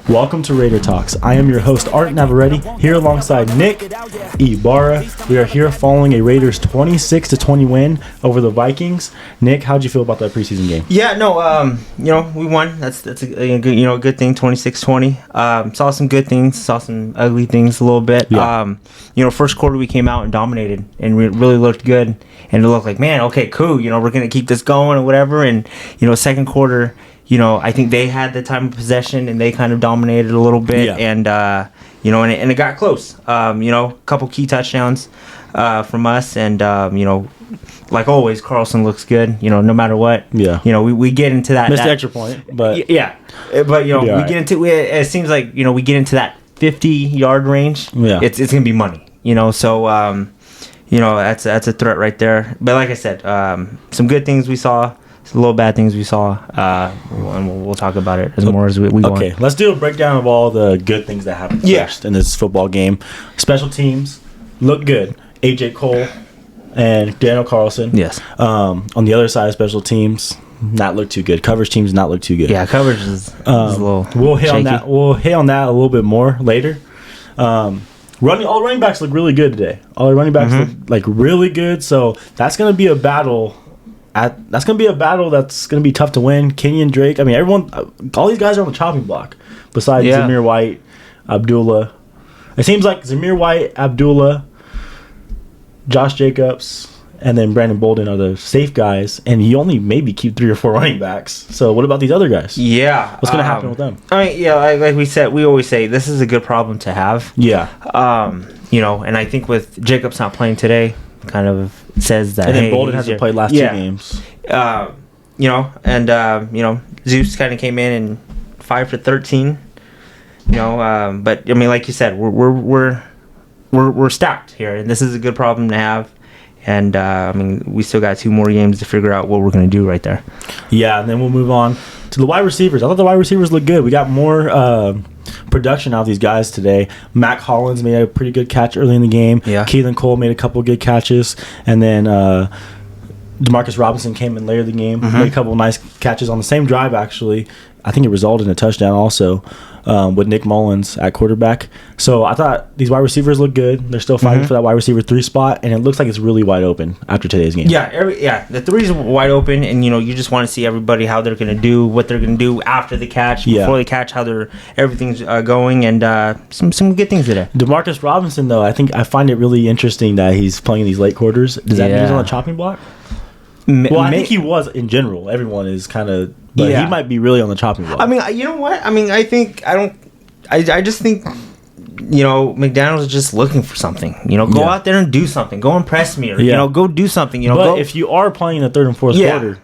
Welcome to Raider Talks. I am your host, Art Navarrete, here alongside Nick Ibarra. We are here following a Raiders 26-20 win over the Vikings. Nick, how'd you feel about that preseason game? We won. That's a good thing. 26-20. Saw some good things. Saw some ugly things a little bit. Yeah. First quarter we came out and dominated, and we really looked good. And it looked like, man, okay, cool. We're gonna keep this going or whatever. And second quarter, I think they had the time of possession and they kind of dominated a little bit. Yeah. And and it got close. A couple key touchdowns from us, and like always, Carlson looks good. No matter what. Yeah. We get into that. Missed the extra point, but yeah. But we right. get into it. It seems like we get into that 50-yard range. Yeah. It's gonna be money. So that's a threat right there. But like I said, some good things we saw. Some little bad things we saw, and we'll talk about it more as we go on. Okay, let's do a breakdown of all the good things that happened first in this football game. Special teams look good. A.J. Cole and Daniel Carlson. Yes. On the other side of special teams, not look too good. Coverage teams not look too good. Yeah, coverage is a little We'll hit shaky. on that. We'll hit on that a little bit more later. All running backs look really good today. All the running backs look like really good. So that's going to be a battle. That's going to be a battle that's going to be tough to win. Kenyon Drake. I mean, all these guys are on the chopping block. Besides Zamir White, Abdullah. It seems like Zamir White, Abdullah, Josh Jacobs, and then Brandon Bolden are the safe guys. And you only maybe keep 3 or 4 running backs. So what about these other guys? Yeah. What's going to happen with them? I mean, like we always say, this is a good problem to have. Yeah. And I think with Jacobs not playing today, kind of says that. And then Bolden hasn't played last 2 games. Zeus kind of came in and 5 for 13. But I mean, like you said, we're stacked here, and this is a good problem to have. And I mean, we still got 2 more games to figure out what we're going to do right there. Yeah, and then we'll move on to the wide receivers. I thought the wide receivers looked good. We got more production out of these guys today. Mac Hollins made a pretty good catch early in the game. Yeah. Keelan Cole made a couple good catches, and then Demarcus Robinson came in later in the game, made a couple nice catches on the same drive. Actually, I think it resulted in a touchdown also. With Nick Mullins at quarterback. So I thought these wide receivers look good. They're still fighting for that wide receiver 3 spot, and it looks like it's really wide open after today's game. Yeah, the 3 is wide open, and you just want to see everybody how they're going to do, what they're going to do after the catch, before the catch, how everything's going, and some good things today. Demarcus Robinson, though, I find it really interesting that he's playing in these late quarters. Does that mean he's on the chopping block? I think he was in general. Everyone is kind of, but he might be really on the chopping block. I mean, you know what? I mean, I just think, McDaniels is just looking for something. Go out there and do something. Go impress me, or go do something. But if you are playing in the 3rd and 4th quarter,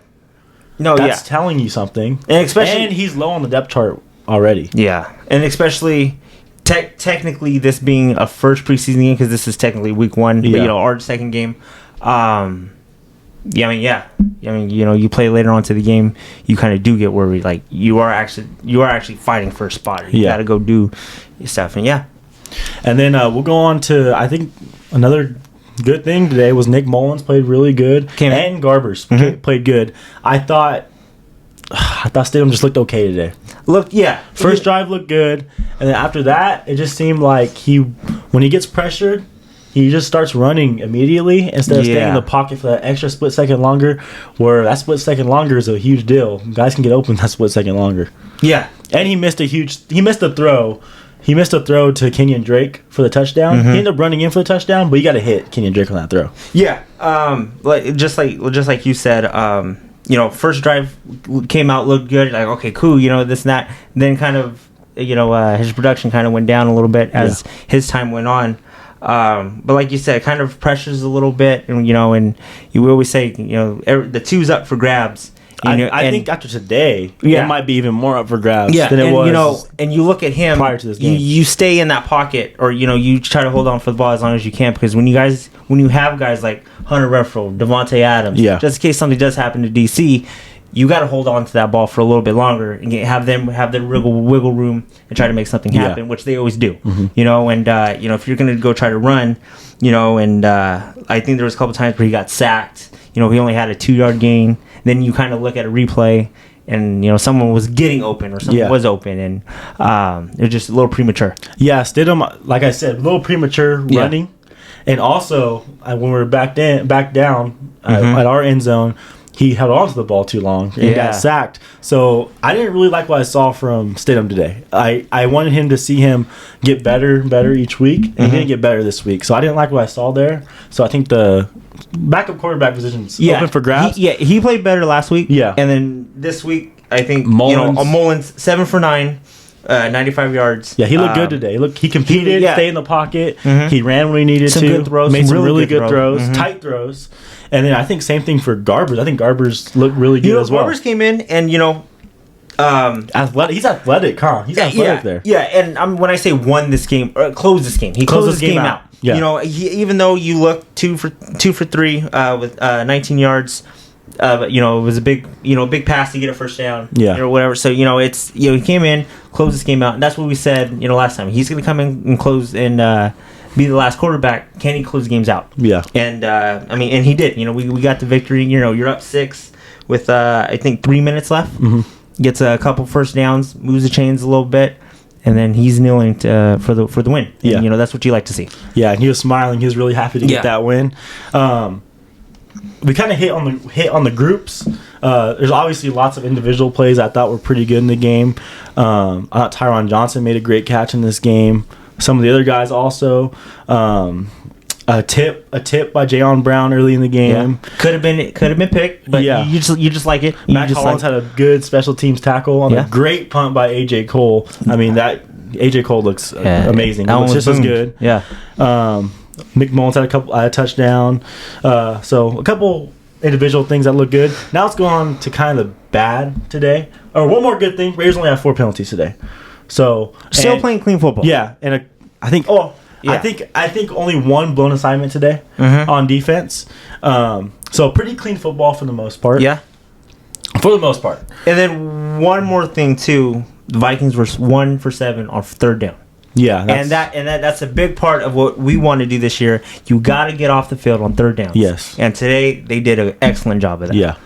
that's telling you something. And he's low on the depth chart already. Yeah, and especially. Technically, this being a first preseason game, because this is technically week 1, but our second game. You play later on to the game, you kind of do get worried. Like you are actually fighting for a spot. You got to go do stuff, and And then we'll go on to, I think, another good thing today was Nick Mullins played really good, and Garbers played good. I thought Stidham just looked okay today. First drive looked good, and then after that, it just seemed like when he gets pressured, he just starts running immediately instead of staying in the pocket for that extra split second longer, where that split second longer is a huge deal. Guys can get open that split second longer. Yeah. And he missed a throw. He missed a throw to Kenyon Drake for the touchdown. He ended up running in for the touchdown, but you got to hit Kenyon Drake on that throw. Yeah. Just like you said, first drive came out, looked good. Like, okay, cool, this and that. Then kind of, his production kind of went down a little bit as his time went on. But like you said, it kind of pressures a little bit, and we always say, the 2's up for grabs. I think after today, it might be even more up for grabs than it was. And you look at him prior to this game. You stay in that pocket, or you try to hold on for the ball as long as you can, because when you have guys like Hunter Renfrow, Devontae Adams, just in case something does happen to DC, you got to hold on to that ball for a little bit longer and have their wiggle room and try to make something happen, which they always do. And if you're going to go try to run, I think there was a couple times where he got sacked. He only had a 2-yard gain. Then you kind of look at a replay and someone was getting open or someone was open, and it was just a little premature. Yeah, Stidham, like I said, a little premature running, and also when we were back down at our end zone, he held on to the ball too long and got sacked. So I didn't really like what I saw from Stidham today. I wanted him to see him get better and better each week, and he didn't get better this week. So I didn't like what I saw there. So I think the backup quarterback position's open for grabs. He played better last week. Yeah. And then this week, I think, Mullins, Mullins 7 for 9. 95 yards. Yeah, he looked good today. He competed, stayed in the pocket. He ran when he needed to. Good throws, made some really good throws, tight throws. And then I think same thing for Garbers. I think Garbers looked really good as well. Garbers came in and athletic. He's athletic, huh? He's athletic there. Yeah, and when I say won this game, or closed this game, he closed this game out. Yeah. Even though you look 2 for 3 with 19 yards. But it was a big pass to get a first down, or whatever. So it's he came in, closed this game out, and that's what we said last time. He's going to come in and close and be the last quarterback. Can he close games out? Yeah. And and he did. We got the victory. You're up 6 with I think 3 minutes left. Gets a couple first downs, moves the chains a little bit. And then he's kneeling for the win. And, that's what you like to see. Yeah, and he was smiling. He was really happy to get that win. We kind of hit on the groups. There's obviously lots of individual plays I thought were pretty good in the game. I thought Tyron Johnson made a great catch in this game. Some of the other guys also. A tip by Jayon Brown early in the game. Could have been picked, but you just like it. Matt Collins had a good special teams tackle on a great punt by AJ Cole. I mean, that AJ Cole looks amazing. He looks just as good. Yeah. Mick Mullins had a touchdown. So a couple individual things that look good. Now let's go on to kind of the bad today. Or one more good thing. Raiders only have 4 penalties today. So still playing clean football. Yeah, and I think only one blown assignment today on defense. So pretty clean football for the most part. Yeah. For the most part. And then one more thing too. The Vikings were 1 for 7 on third down. Yeah, that's a big part of what we want to do this year. You got to get off the field on third downs. Yes, and today they did an excellent job of that.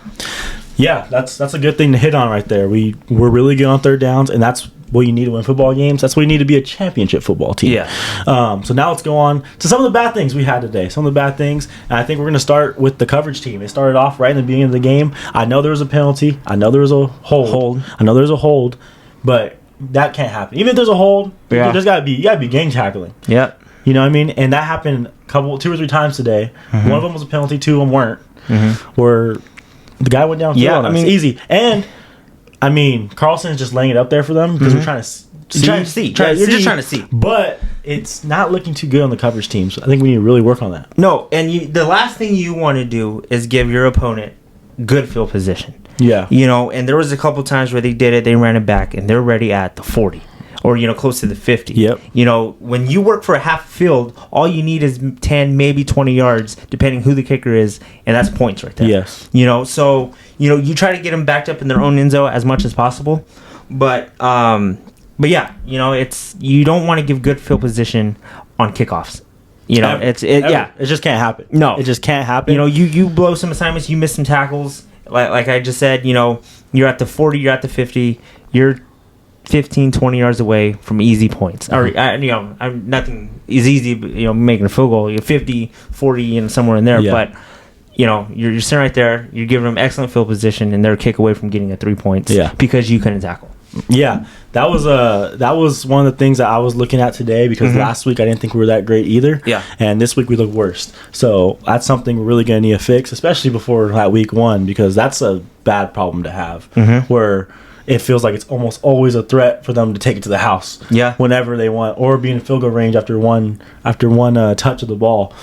Yeah, that's a good thing to hit on right there. We're really good on third downs, and that's what you need to win football games. That's what you need to be a championship football team. Yeah. So now let's go on to some of the bad things we had today. Some of the bad things, and I think we're going to start with the coverage team. It started off right in the beginning of the game. I know there was a penalty. I know there was a hold. I know there's a hold, but that can't happen. Even if there's a hold, there's gotta be gang tackling. Yeah. You know what I mean? And that happened 2 or 3 times today. One of them was a penalty, 2 of them weren't. Where the guy went down on us. Easy. And I mean, Carlson's just laying it up there for them because we're trying to see. You're just trying to see. But it's not looking too good on the coverage team. So I think we need to really work on that. No, and the last thing you want to do is give your opponent good field position. Yeah. And there was a couple times where they did it, they ran it back, and they're ready at the 40 or, close to the 50. Yep. When you work for a half field, all you need is 10, maybe 20 yards, depending who the kicker is, and that's points right there. Yes. So, you try to get them backed up in their own end zone as much as possible. But yeah, it's you don't want to give good field position on kickoffs. It just can't happen. No. It just can't happen. You blow some assignments, you miss some tackles. Like I just said, you're at the 40, you're at the 50, you're 15, 20 yards away from easy points. Or, nothing is easy, making a field goal. You're 50, 40, somewhere in there. Yeah. But, you're sitting right there, you're giving them excellent field position, and they're a kick away from getting a 3 points because you couldn't tackle. Yeah, that was one of the things that I was looking at today because last week I didn't think we were that great either. Yeah, and this week we look worse. So that's something we're really going to need to fix, especially before that week 1, because that's a bad problem to have where it feels like it's almost always a threat for them to take it to the house. Yeah, whenever they want, or be in field goal range after one touch of the ball.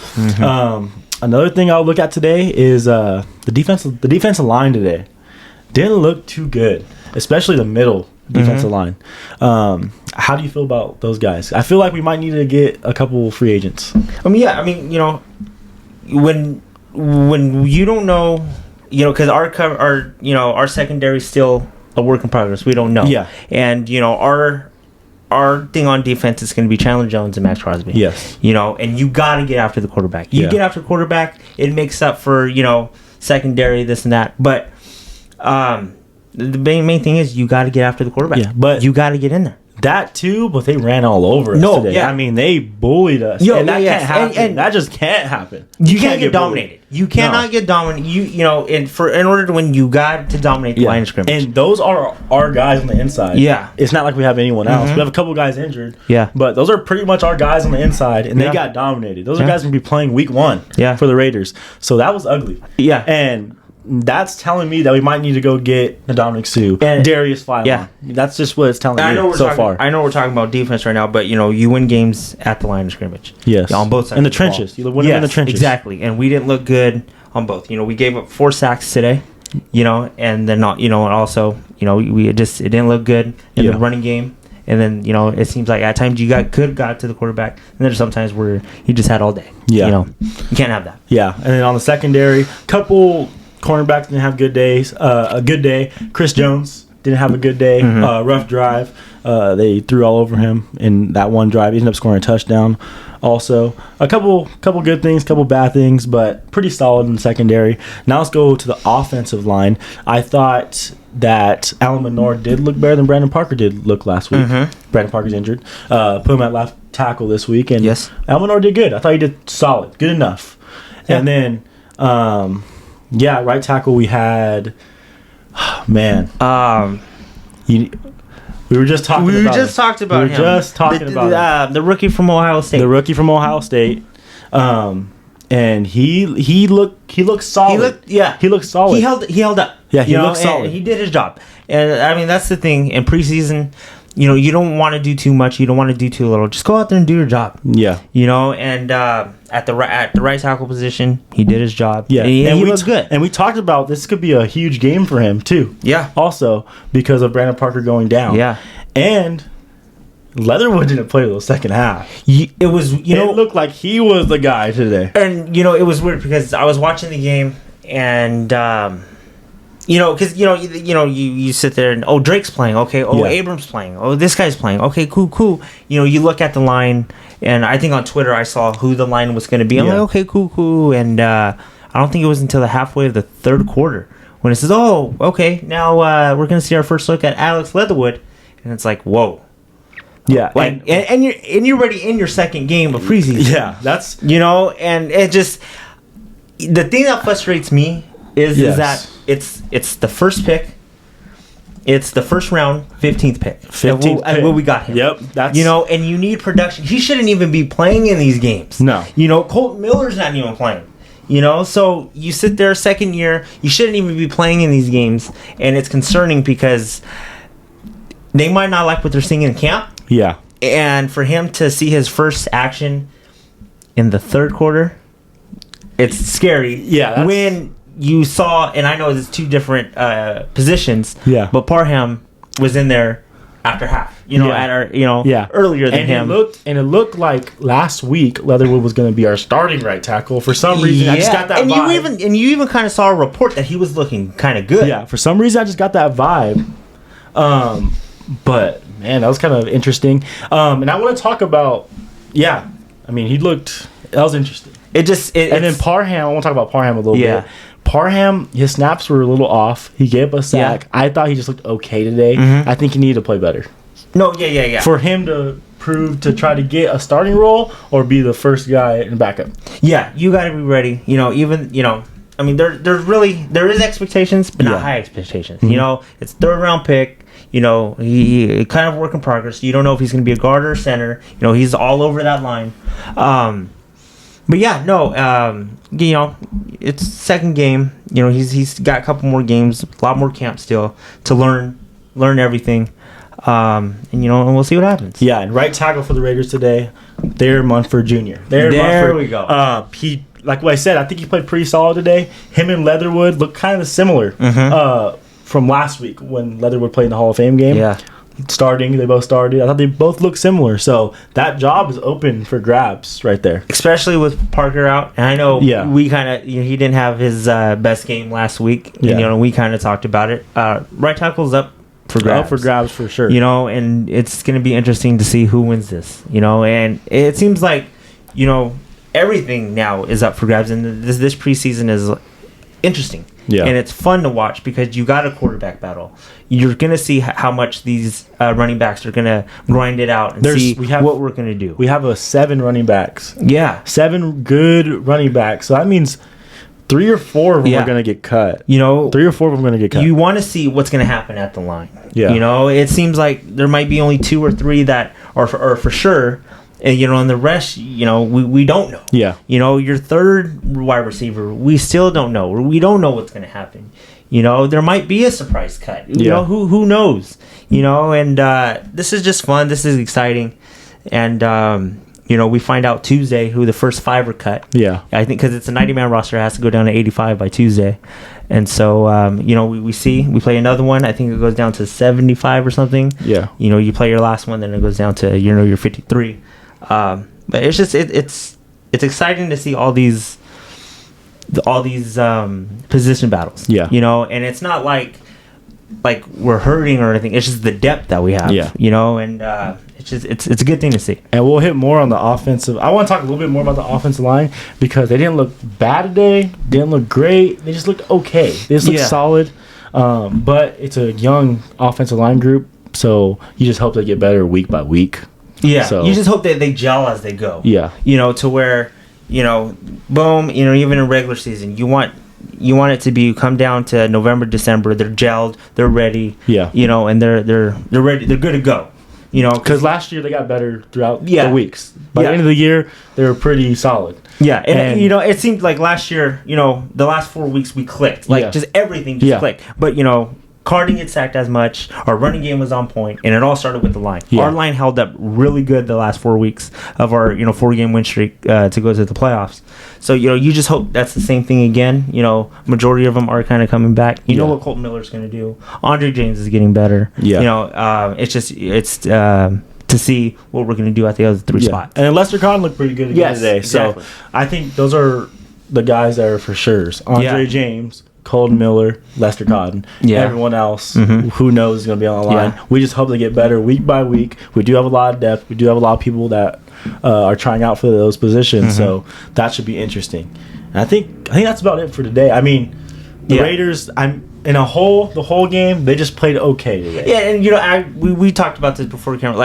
Another thing I'll look at today is the defensive line today didn't look too good, especially the middle defensive line. How do you feel about those guys? I feel like we might need to get a couple free agents. When you don't know, because our secondary is still a work in progress. We don't know. Yeah. And our thing on defense is going to be Chandler Jones and Max Crosby. Yes. And you got to get after the quarterback. You get after the quarterback, it makes up for secondary, this and that. But The main thing is you got to get after the quarterback. Yeah, but you got to get in there. That too, but they ran all over us today. Yeah. I mean, they bullied us. And that can't happen. And that just can't happen. You can't get dominated. You cannot get dominated. In order to win, you got to dominate the line of scrimmage. And those are our guys on the inside. Yeah. It's not like we have anyone else. We have a couple guys injured. Yeah. But those are pretty much our guys on the inside, and they got dominated. Those are guys going to be playing week 1 for the Raiders. So that was ugly. Yeah. And that's telling me that we might need to go get Dominic Sue and Darius Philon. Yeah. That's just what it's telling me far. I know we're talking about defense right now, but you win games at the line of scrimmage. Yes. On both sides. In the trenches. You win them in the trenches. Exactly. And we didn't look good on both. We gave up 4 sacks today, and then not, and also, it didn't look good in the running game. And then, it seems like at times you got to the quarterback, and then there's sometimes where you just had all day. Yeah. You can't have that. Yeah. And then on the secondary, couple cornerbacks didn't have good days. A good day. Chris Jones didn't have a good day. Rough drive. They threw all over him in that one drive. He ended up scoring a touchdown. Also, a couple good things, couple bad things, but pretty solid in the secondary. Now let's go to the offensive line. I thought that Alan Menor did look better than Brandon Parker did look last week. Brandon Parker's injured. Put him at left tackle this week, and Alan Menor did good. I thought he did solid, good enough. Yeah. And then, right tackle we had, we were just talking about him. The rookie from Ohio State. And he looked solid. He looked solid. He held up. Yeah, he looked solid. He did his job. And I mean, that's the thing in preseason. You don't want to do too much. You don't want to do too little. Just go out there and do your job. Yeah. And at the right tackle position, he did his job. Yeah. And he looked good. And we talked about this could be a huge game for him too. Yeah. Also because of Brandon Parker going down. Yeah. And Leatherwood didn't play the second half. It was it looked like he was the guy today. And it was weird because I was watching the game and because you sit there and Drake's playing, okay, Abrams playing, this guy's playing, okay, cool. You look at the line, and I think on Twitter I saw who the line was going to be. I'm like, okay, cool, and I don't think it was until the halfway of the third quarter when it says, okay, now we're going to see our first look at Alex Leatherwood, and it's like, whoa. Yeah, and you're already in your second game of preseason. Yeah, that's and it just the thing that frustrates me is that it's the first pick, it's the first round 15th pick. 15th pick. What we got him. Yep, that's and you need production. He shouldn't even be playing in these games. No, Colt Miller's not even playing. So you sit there second year, you shouldn't even be playing in these games, and it's concerning because they might not like what they're seeing in camp. Yeah. And for him to see his first action in the third quarter, it's scary. Yeah. When you saw, and I know it's 2 different positions. Yeah. But Parham was in there after half. Earlier than him. It looked like last week Leatherwood was going to be our starting right tackle. For some reason, I just got that vibe. You even kind of saw a report that he was looking kind of good. Yeah. For some reason, I just got that vibe. But man, that was kind of interesting. And I want to talk about, that was interesting. And then Parham, I want to talk about Parham a little bit. Parham, his snaps were a little off. He gave up a sack. Yeah. I thought he just looked okay today. I think he needed to play better. No, yeah. For him to prove to try to get a starting role or be the first guy in backup. Yeah, you got to be ready. I mean, there is expectations, but not high expectations. It's third round pick. He kind of work in progress. You don't know if he's going to be a guard or a center. He's all over that line. But it's second game. He's got a couple more games, a lot more camp still to learn everything. And we'll see what happens. Yeah, and right tackle for the Raiders today, Thayer Munford Jr. There we go. He, like what I said, I think he played pretty solid today. Him and Leatherwood look kind of similar from last week when Leatherwood played in the Hall of Fame game. Yeah. They both started. I thought they both looked similar. So that job is open for grabs right there. Especially with Parker out. And I know we kind of, he didn't have his best game last week. Yeah. And, we kind of talked about it. Right tackle's up for grabs. Up for grabs for sure. And it's going to be interesting to see who wins this. And it seems like, everything now is up for grabs. And this preseason is interesting. Yeah. And it's fun to watch because you got a quarterback battle. You're going to see how much these running backs are going to grind it out and see what we're going to do. We have 7 running backs. Yeah. 7 good running backs. So that means 3 or 4 of them are going to get cut. 3 or 4 of them are going to get cut. You want to see what's going to happen at the line. Yeah. It seems like there might be only 2 or 3 that are for sure. And, and the rest, we don't know. Yeah. Your third wide receiver, we still don't know. We don't know what's going to happen. There might be a surprise cut. Who knows? And this is just fun. This is exciting. And, we find out Tuesday who the first 5 are cut. Yeah. I think because it's a 90-man roster, it has to go down to 85 by Tuesday. And so, we play another one. I think it goes down to 75 or something. Yeah. You play your last one, then it goes down to, your 53. But it's just it's exciting to see all these position battles. Yeah. And it's not like we're hurting or anything. It's just the depth that we have. Yeah. And it's a good thing to see. And we'll hit more on the offensive. I want to talk a little bit more about the offensive line because they didn't look bad today. Didn't look great. They just looked okay. They just looked solid. But it's a young offensive line group, so you just hope they get better week by week. Yeah, so you just hope that they gel as they go. Yeah. To where, boom, even in regular season, you want it to be come down to November, December, they're gelled, they're ready. Yeah. And they're ready, they're good to go. Because last year they got better throughout the weeks. By the end of the year, they were pretty solid. Yeah, and it seemed like last year, the last 4 weeks we clicked. Just everything just clicked. But, Carr didn't get sacked as much. Our running game was on point, and it all started with the line. Yeah. Our line held up really good the last 4 weeks of our 4-game win streak to go to the playoffs. So you just hope that's the same thing again. Majority of them are kind of coming back. You know what Colton Miller's going to do. Andre James is getting better. Yeah. It's to see what we're going to do at the other 3 spots. And Lester Cotton looked pretty good again today. Exactly. So I think those are the guys that are for sure. Andre James, Colton Miller, Lester Cotton. Yeah. Everyone else, who knows, is going to be on the line. Yeah. We just hope they get better week by week. We do have a lot of depth. We do have a lot of people that are trying out for those positions. So that should be interesting. And I think that's about it for today. I mean, the Raiders, the whole game, they just played okay today. Yeah, and we talked about this before the camera.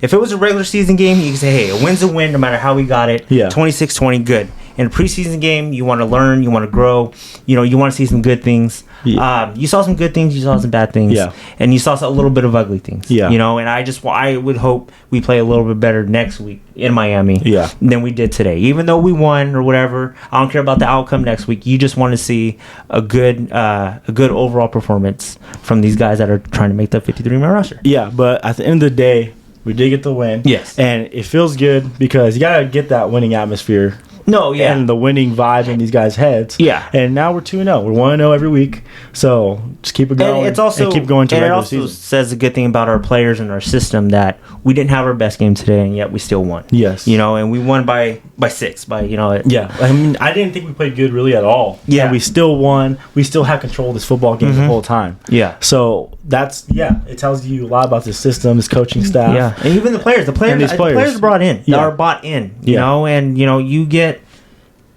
If it was a regular season game, you can say, hey, a win's a win no matter how we got it. Yeah. 26-20, good. In a preseason game, you want to learn, you want to grow, you want to see some good things. Yeah. You saw some good things, you saw some bad things, and you saw a little bit of ugly things. Yeah. And I would hope we play a little bit better next week in Miami than we did today. Even though we won or whatever, I don't care about the outcome next week. You just want to see a good overall performance from these guys that are trying to make the 53-man roster. Yeah, but at the end of the day, we did get the win. Yes. And it feels good because you got to get that winning atmosphere. And the winning vibe in these guys' heads. Yeah. And now we're 2-0. We're 1-0 every week. So just keep it going. And keep going to regular season. It also says a good thing about our players and our system that we didn't have our best game today, and yet we still won. Yes. And we won by 6. Yeah. I mean, I didn't think we played good really at all. Yeah. And we still won. We still had control of this football game the whole time. Yeah. So it tells you a lot about the system, this coaching staff. Yeah. And even the players. The players are brought in. Are bought in. And you get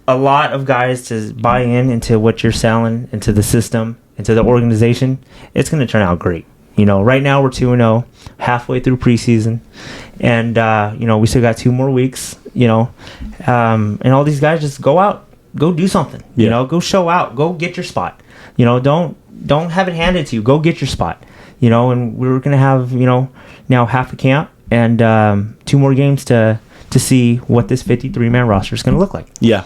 a lot of guys to buy into what you're selling, into the system, into the organization. It's going to turn out great. Right now we're 2-0, halfway through preseason, and we still got 2 more weeks. And all these guys just go out, go do something. Go show out, go get your spot. Don't have it handed to you. Go get your spot. And we're going to have now half a camp and 2 more games to see what this 53-man roster is going to look like. Yeah.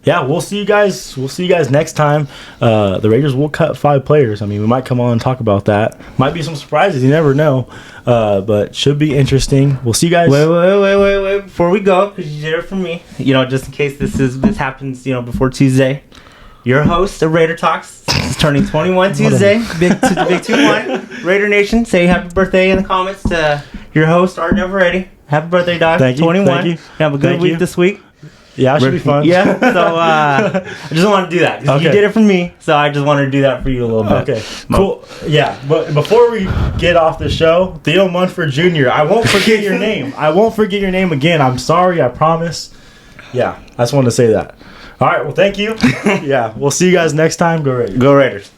Yeah, we'll see you guys. We'll see you guys next time. The Raiders will cut 5 players. I mean, we might come on and talk about that. Might be some surprises. You never know. But should be interesting. We'll see you guys. Wait. Before we go, because you did it for me, just in case this happens, before Tuesday. Your host of Raider Talks is turning 21 Tuesday. Big 2-1. Raider Nation, say happy birthday in the comments to your host, Art Never Ready. Happy birthday, dog. Thank you. 21. Thank you. Have a good week this week. Yeah, it should be fun. Yeah, so I just want to do that. Okay. You did it for me, so I just wanted to do that for you a little bit. Okay, cool. Yeah, but before we get off the show, Theo Munford Jr., I won't forget your name. I won't forget your name again. I'm sorry, I promise. Yeah, I just wanted to say that. All right. Well, thank you. Yeah. We'll see you guys next time. Go Raiders. Go Raiders.